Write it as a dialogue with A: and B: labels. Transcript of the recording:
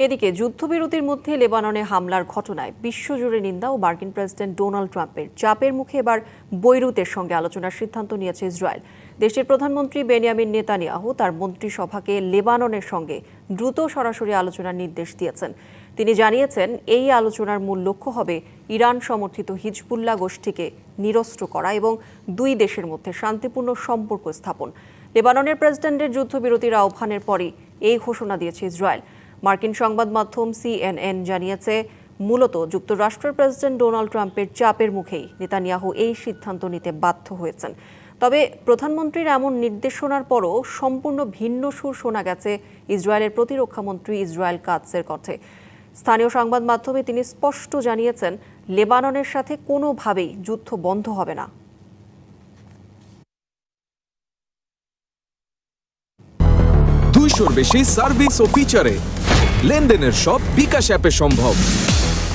A: এদিকে যুদ্ধবিরতির মধ্যে লেবাননে হামলার ঘটনায় বিশ্বজুড়ে নিন্দা ও মার্কিন প্রেসিডেন্ট ডোনাল্ড ট্রাম্পের চাপের মুখে এবার বৈরুতের সঙ্গে আলোচনার সিদ্ধান্ত নিয়েছে ইসরায়েল। দেশটির প্রধানমন্ত্রী বেনিয়ামিন নেতানিয়াহু তার মন্ত্রিসভাকে লেবাননের সঙ্গে দ্রুত সরাসরি আলোচনার নির্দেশ দিয়েছেন। তিনি জানিয়েছেন, এই আলোচনার মূল লক্ষ্য হবে ইরান সমর্থিত হিজবুল্লাহ গোষ্ঠীকে নিরস্ত্র করা এবং দুই দেশের মধ্যে শান্তিপূর্ণ সম্পর্ক স্থাপন। লেবাননের প্রেসিডেন্টের যুদ্ধবিরতির আহ্বানের পরই এই ঘোষণা দিয়েছে ইসরায়েল। মার্কিন সংবাদ মাধ্যম CNN জানিয়েছে, মূলত যুক্তরাষ্ট্রের প্রেসিডেন্ট ডোনাল্ড ট্রাম্পের চাপের মুখেই নেতানিয়াহু এই সিদ্ধান্ত নিতে বাধ্য হয়েছেন। তবে প্রধানমন্ত্রীর এমন নির্দেশনার পরও সম্পূর্ণ ভিন্ন সুর শোনা গেছে ইসরায়েলের প্রতিরক্ষামন্ত্রী ইসরায়েল কাৎজের কণ্ঠে। স্থানীয় সংবাদ মাধ্যমে তিনি স্পষ্ট জানিয়েছেন, লেবাননের সাথে কোনোভাবেই যুদ্ধ বন্ধ হবে না।
B: 200-র বেশি সার্ভিস ও ফিচারে লেনদেনের সব বিকাশ অ্যাপে সম্ভব।